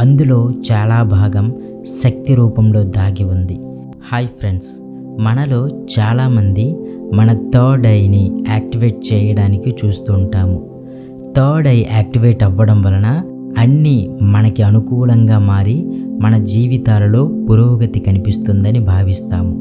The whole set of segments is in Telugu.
అందులో చాలా భాగం శక్తి రూపంలో దాగి ఉంది. హాయ్ ఫ్రెండ్స్, మనలో చాలామంది మన థర్డ్ ఐని యాక్టివేట్ చేయడానికి చూస్తుంటాము. థర్డ్ ఐ యాక్టివేట్ అవ్వడం వలన అన్నీ మనకి అనుకూలంగా మారి మన జీవితాలలో పురోగతి కనిపిస్తుందని భావిస్తాము.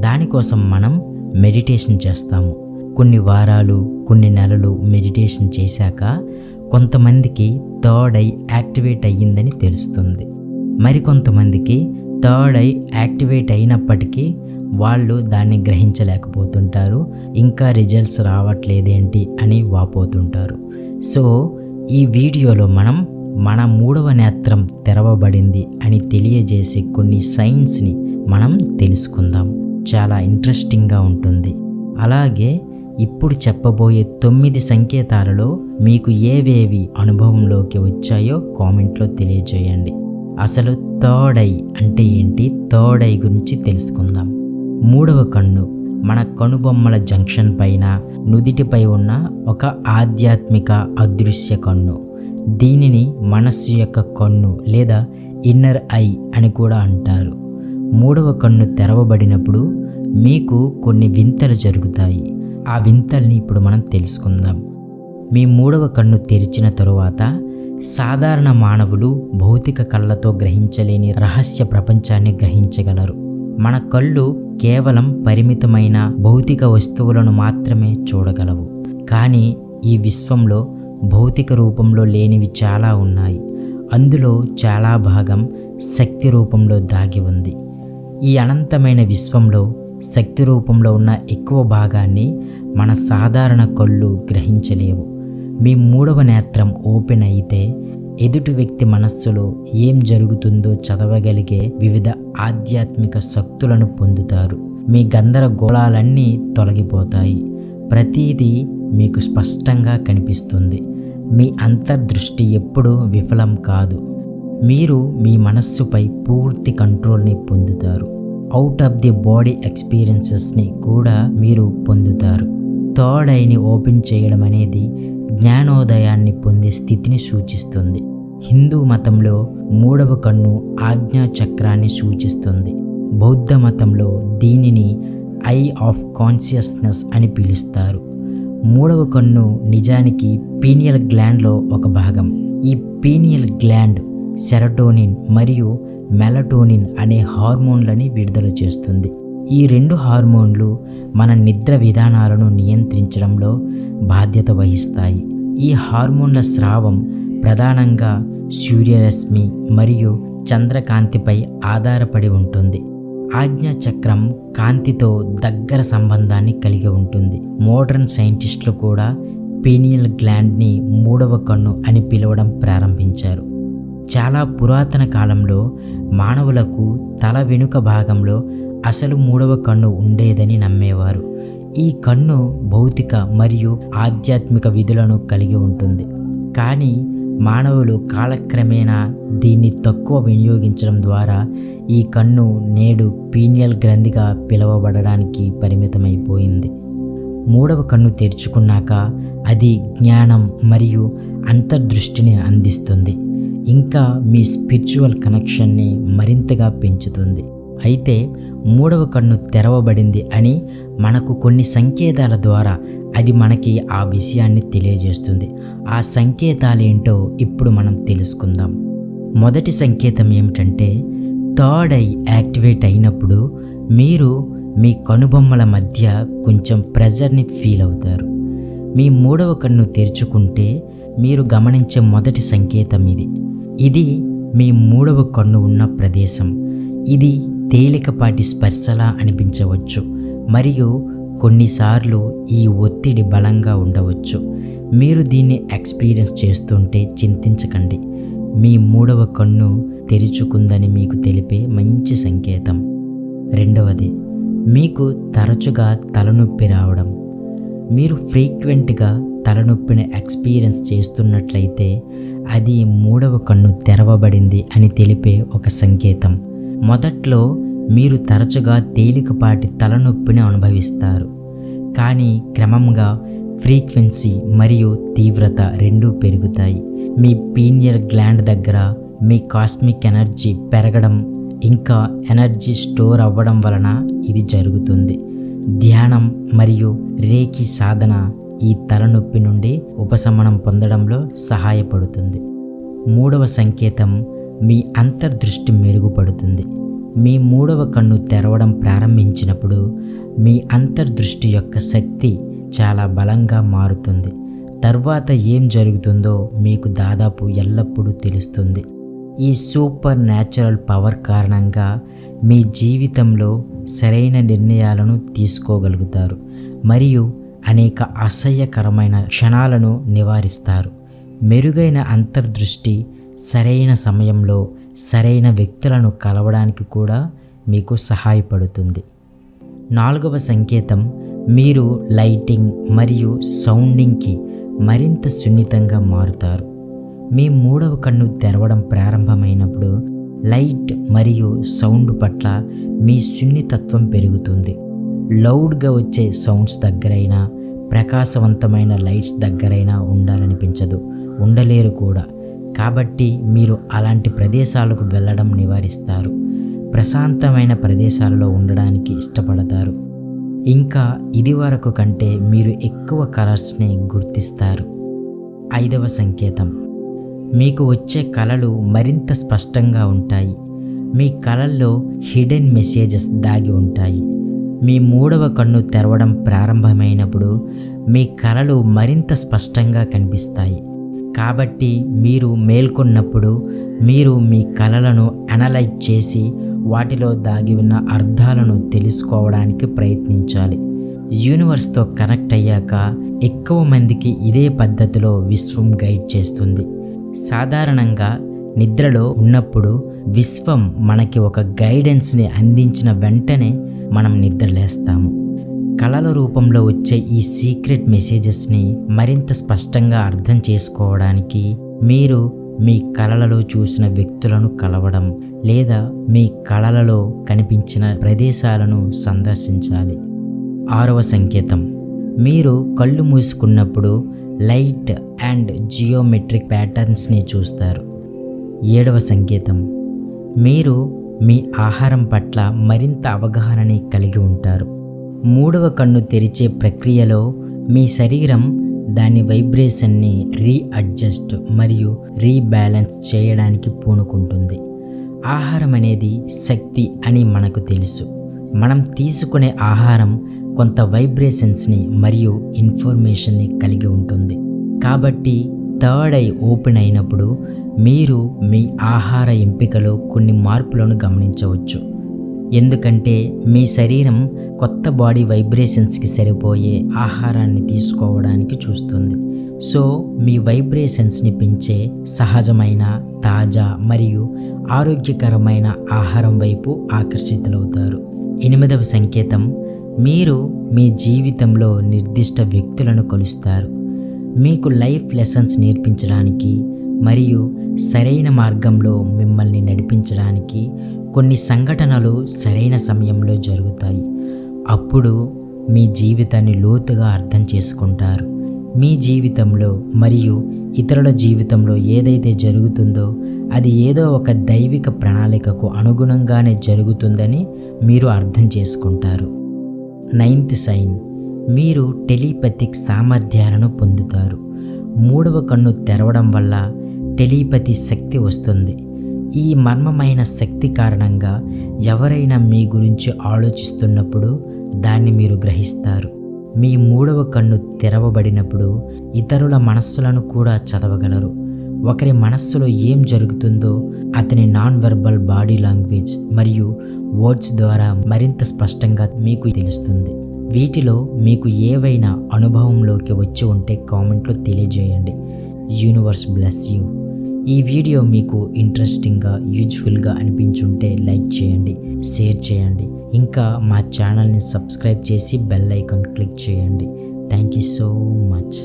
దానికోసం మనం మెడిటేషన్ చేస్తాము. కొన్ని వారాలు, కొన్ని నెలలు మెడిటేషన్ చేశాక కొంతమందికి థర్డ్ ఐ యాక్టివేట్ అయ్యిందని తెలుస్తుంది. మరికొంతమందికి థర్డ్ ఐ యాక్టివేట్ అయినప్పటికీ వాళ్ళు దాన్ని గ్రహించలేకపోతుంటారు. ఇంకా రిజల్ట్స్ రావట్లేదేంటి అని వాపోతుంటారు. సో ఈ వీడియోలో మనం మన మూడవ నేత్రం తెరవబడింది అని తెలియజేసే కొన్ని సైన్స్ని మనం తెలుసుకుందాం. చాలా ఇంట్రెస్టింగ్గా ఉంటుంది. అలాగే ఇప్పుడు చెప్పబోయే 9 సంకేతాలలో మీకు ఏవేవి అనుభవంలోకి వచ్చాయో కామెంట్లో తెలియజేయండి. అసలు థర్డ్ ఐ అంటే ఏంటి, థర్డ్ ఐ గురించి తెలుసుకుందాం. మూడవ కన్ను మన కనుబొమ్మల జంక్షన్ పైన నుదిటిపై ఉన్న ఒక ఆధ్యాత్మిక అదృశ్య కన్ను. దీనిని మనస్సు యొక్క కన్ను లేదా ఇన్నర్ ఐ అని కూడా అంటారు. మూడవ కన్ను తెరవబడినప్పుడు మీకు కొన్ని వింతలు జరుగుతాయి. ఆ వింతల్ని ఇప్పుడు మనం తెలుసుకుందాం. మీ మూడవ కన్ను తెరిచిన తరువాత సాధారణ మానవులు భౌతిక కళ్ళతో గ్రహించలేని రహస్య ప్రపంచాన్ని గ్రహించగలరు. మన కళ్ళు కేవలం పరిమితమైన భౌతిక వస్తువులను మాత్రమే చూడగలవు. కానీ ఈ విశ్వంలో భౌతిక రూపంలో లేనివి చాలా ఉన్నాయి. అందులో చాలా భాగం శక్తి రూపంలో దాగి ఉంది. ఈ అనంతమైన విశ్వంలో శక్తి రూపంలో ఉన్న ఎక్కువ భాగాన్ని మన సాధారణ కళ్ళు గ్రహించలేవు. మీ మూడవ నేత్రం ఓపెన్ అయితే ఎదుటి వ్యక్తి మనస్సులో ఏం జరుగుతుందో చదవగలిగే వివిధ ఆధ్యాత్మిక శక్తులను పొందుతారు. మీ గందరగోళాలన్నీ తొలగిపోతాయి. ప్రతిదీ మీకు స్పష్టంగా కనిపిస్తుంది. మీ అంతర్దృష్టి ఎప్పుడూ విఫలం కాదు. మీరు మీ మనస్సుపై పూర్తి కంట్రోల్ని పొందుతారు. అవుట్ ఆఫ్ ది బాడీ ఎక్స్పీరియన్సెస్ని కూడా మీరు పొందుతారు. థర్డ్ ఐని ఓపెన్ చేయడం అనేది జ్ఞానోదయాన్ని పొందే స్థితిని సూచిస్తుంది. హిందూ మతంలో మూడవ కన్ను ఆజ్ఞా చక్రాన్ని సూచిస్తుంది. బౌద్ధ మతంలో దీనిని ఐ ఆఫ్ కాన్షియస్నెస్ అని పిలుస్తారు. మూడవ కన్ను నిజానికి పీనియల్ గ్లాండ్లో ఒక భాగం. ఈ పీనియల్ గ్లాండ్ సెరటోనిన్ మరియు మెలటోనిన్ అనే హార్మోన్లని విడుదల చేస్తుంది. ఈ 2 హార్మోన్లు మన నిద్ర విధానాలను నియంత్రించడంలో బాధ్యత వహిస్తాయి. ఈ హార్మోన్ల స్రావం ప్రధానంగా సూర్యరశ్మి మరియు చంద్రకాంతిపై ఆధారపడి ఉంటుంది. ఆజ్ఞా చక్రం కాంతితో దగ్గర సంబంధాన్ని కలిగి ఉంటుంది. మోడర్న్ సైంటిస్టులు కూడా పీనియల్ గ్లాండ్ని మూడవ కన్ను అని పిలవడం ప్రారంభించారు. చాలా పురాతన కాలంలో మానవులకు తల వెనుక భాగంలో అసలు మూడవ కన్ను ఉండేదని నమ్మేవారు. ఈ కన్ను భౌతిక మరియు ఆధ్యాత్మిక విధులను కలిగి ఉంటుంది. కానీ మానవులు కాలక్రమేణా దీన్ని తక్కువ వినియోగించడం ద్వారా ఈ కన్ను నేడు పీనియల్ గ్రంథిగా పిలువబడడానికి పరిమితమైపోయింది. మూడవ కన్ను తెరుచుకున్నాక అది జ్ఞానం మరియు అంతర్దృష్టిని అందిస్తుంది. ఇంకా మీ స్పిరిచువల్ కనెక్షన్ని మరింతగా పెంచుతుంది. అయితే మూడవ కన్ను తెరవబడింది అని మనకు కొన్ని సంకేతాల ద్వారా అది మనకి ఆ విషయాన్ని తెలియజేస్తుంది. ఆ సంకేతాలు ఏంటో ఇప్పుడు మనం తెలుసుకుందాం. మొదటి సంకేతం ఏమిటంటే, థర్డ్ ఐ యాక్టివేట్ అయినప్పుడు మీరు మీ కనుబొమ్మల మధ్య కొంచెం ప్రెజర్ని ఫీల్ అవుతారు. మీ మూడవ కన్ను తెరుచుకుంటే మీరు గమనించే మొదటి సంకేతం ఇది. ఇది మీ మూడవ కన్ను ఉన్న ప్రదేశం. ఇది తేలికపాటి స్పర్శలా అనిపించవచ్చు మరియు కొన్నిసార్లు ఈ ఒత్తిడి బలంగా ఉండవచ్చు. మీరు దీన్ని ఎక్స్పీరియన్స్ చేస్తుంటే చింతించకండి. మీ మూడవ కన్ను తెరుచుకుందని మీకు తెలిపే మంచి సంకేతం. రెండవది, మీకు తరచుగా తలనొప్పి రావడం. మీరు ఫ్రీక్వెంట్గా తలనొప్పిని ఎక్స్పీరియన్స్ చేస్తున్నట్లయితే అది మూడవ కన్ను తెరవబడింది అని తెలిపే ఒక సంకేతం. మొదట్లో మీరు తరచుగా తేలికపాటి తలనొప్పిని అనుభవిస్తారు. కానీ క్రమంగా ఫ్రీక్వెన్సీ మరియు తీవ్రత రెండూ పెరుగుతాయి. మీ పీనియల్ గ్లాండ్ దగ్గర మీ కాస్మిక్ ఎనర్జీ పెరగడం ఇంకా ఎనర్జీ స్టోర్ అవ్వడం వలన ఇది జరుగుతుంది. ధ్యానం మరియు రేకి సాధన ఈ తలనొప్పి నుండి ఉపశమనం పొందడంలో సహాయపడుతుంది. 3వ సంకేతం మీ అంతర్దృష్టి మెరుగుపడుతుంది. మీ 3వ కన్ను తెరవడం ప్రారంభించినప్పుడు మీ అంతర్దృష్టి యొక్క శక్తి చాలా బలంగా మారుతుంది. తర్వాత ఏం జరుగుతుందో మీకు దాదాపు ఎల్లప్పుడూ తెలుస్తుంది. ఈ సూపర్ న్యాచురల్ పవర్ కారణంగా మీ జీవితంలో సరైన నిర్ణయాలను తీసుకోగలుగుతారు మరియు అనేక అసహ్యకరమైన క్షణాలను నివారిస్తారు. మెరుగైన అంతర్దృష్టి సరైన సమయంలో సరైన వ్యక్తులను కలవడానికి కూడా మీకు సహాయపడుతుంది. 4వ సంకేతం మీరు లైటింగ్ మరియు సౌండింగ్కి మరింత సున్నితంగా మారుతారు. మీ 3వ కన్ను తెరవడం ప్రారంభమైనప్పుడు లైట్ మరియు సౌండ్ పట్ల మీ సున్నితత్వం పెరుగుతుంది. లౌడ్గా వచ్చే సౌండ్స్ దగ్గరైనా ప్రకాశవంతమైన లైట్స్ దగ్గరైనా ఉండలేరు కూడా. కాబట్టి మీరు అలాంటి ప్రదేశాలకు వెళ్ళడం నివారిస్తారు. ప్రశాంతమైన ప్రదేశాలలో ఉండడానికి ఇష్టపడతారు. ఇంకా ఇదివరకు కంటే మీరు ఎక్కువ కలర్స్ని గుర్తిస్తారు. 5వ సంకేతం మీకు వచ్చే కలలు మరింత స్పష్టంగా ఉంటాయి. మీ కలల్లో హిడెన్ మెసేజెస్ దాగి ఉంటాయి. మీ 3వ కన్ను తెరవడం ప్రారంభమైనప్పుడు మీ కలలు మరింత స్పష్టంగా కనిపిస్తాయి. కాబట్టి మీరు మేల్కొన్నప్పుడు మీరు మీ కలలను అనలైజ్ చేసి వాటిలో దాగి ఉన్న అర్థాలను తెలుసుకోవడానికి ప్రయత్నించాలి. యూనివర్స్తో కనెక్ట్ అయ్యాక ఎక్కువ మందికి ఇదే పద్ధతిలో విశ్వం గైడ్ చేస్తుంది. సాధారణంగా నిద్రలో ఉన్నప్పుడు విశ్వం మనకి ఒక గైడెన్స్ని అందించిన వెంటనే మనం నిద్రలేస్తాము. కళల రూపంలో వచ్చే ఈ సీక్రెట్ మెసేజెస్ని మరింత స్పష్టంగా అర్థం చేసుకోవడానికి మీరు మీ కళలలో చూసిన వ్యక్తులను కలవడం లేదా మీ కళలలో కనిపించిన ప్రదేశాలను సందర్శించాలి. 6వ సంకేతం మీరు కళ్ళు మూసుకున్నప్పుడు లైట్ అండ్ జియోమెట్రిక్ ప్యాటర్న్స్ని చూస్తారు. 7వ సంకేతం మీరు మీ ఆహారం పట్ల మరింత అవగాహనని కలిగి ఉంటారు. 3వ కన్ను తెరిచే ప్రక్రియలో మీ శరీరం దాని వైబ్రేషన్ని రీఅడ్జస్ట్ మరియు రీబ్యాలెన్స్ చేయడానికి పూనుకుంటుంది. ఆహారం అనేది శక్తి అని మనకు తెలుసు. మనం తీసుకునే ఆహారం కొంత వైబ్రేషన్స్ని మరియు ఇన్ఫర్మేషన్ని కలిగి ఉంటుంది. కాబట్టి థర్డ్ ఐ ఓపెన్ అయినప్పుడు మీరు మీ ఆహార ఎంపికలో కొన్ని మార్పులను గమనించవచ్చు. ఎందుకంటే మీ శరీరం కొత్త బాడీ వైబ్రేషన్స్కి సరిపోయే ఆహారాన్ని తీసుకోవడానికి చూస్తుంది. సో మీ వైబ్రేషన్స్ని పెంచే సహజమైన, తాజా మరియు ఆరోగ్యకరమైన ఆహారం వైపు ఆకర్షితులవుతారు. 8వ సంకేతం మీరు మీ జీవితంలో నిర్దిష్ట వ్యక్తులను కలుస్తారు. మీకు లైఫ్ లెసన్స్ నేర్పించడానికి మరియు సరైన మార్గంలో మిమ్మల్ని నడిపించడానికి కొన్ని సంఘటనలు సరైన సమయంలో జరుగుతాయి. అప్పుడు మీ జీవితాన్ని లోతుగా అర్థం చేసుకుంటారు. మీ జీవితంలో మరియు ఇతరుల జీవితంలో ఏదైతే జరుగుతుందో అది ఏదో ఒక దైవిక ప్రణాళికకు అనుగుణంగానే జరుగుతుందని మీరు అర్థం చేసుకుంటారు. 9th సైన్ మీరు టెలిపతిక్ సామర్థ్యాలను పొందుతారు. 3వ కన్ను తెరవడం వల్ల టెలిపతి శక్తి వస్తుంది. ఈ మర్మమైన శక్తి కారణంగా ఎవరైనా మీ గురించి ఆలోచిస్తున్నప్పుడు దాన్ని మీరు గ్రహిస్తారు. మీ 3వ కన్ను తెరవబడినప్పుడు ఇతరుల మనస్సులను కూడా చదవగలరు. ఒకరి మనస్సులో ఏం జరుగుతుందో అతని నాన్ వెర్బల్ బాడీ లాంగ్వేజ్ మరియు వర్డ్స్ ద్వారా మరింత స్పష్టంగా మీకు తెలుస్తుంది. వీటిలో మీకు ఏవైనా అనుభవంలోకి వచ్చి ఉంటే కామెంట్లో తెలియజేయండి. Universe bless you. ఈ వీడియో మీకు ఇంట్రెస్టింగ్గా, యూజ్ఫుల్గా అనిపించుంటే లైక్ చేయండి, షేర్ చేయండి. ఇంకా మా ఛానల్ని సబ్స్క్రైబ్ చేసి బెల్ ఐకాన్ క్లిక్ చేయండి. Thank you so much.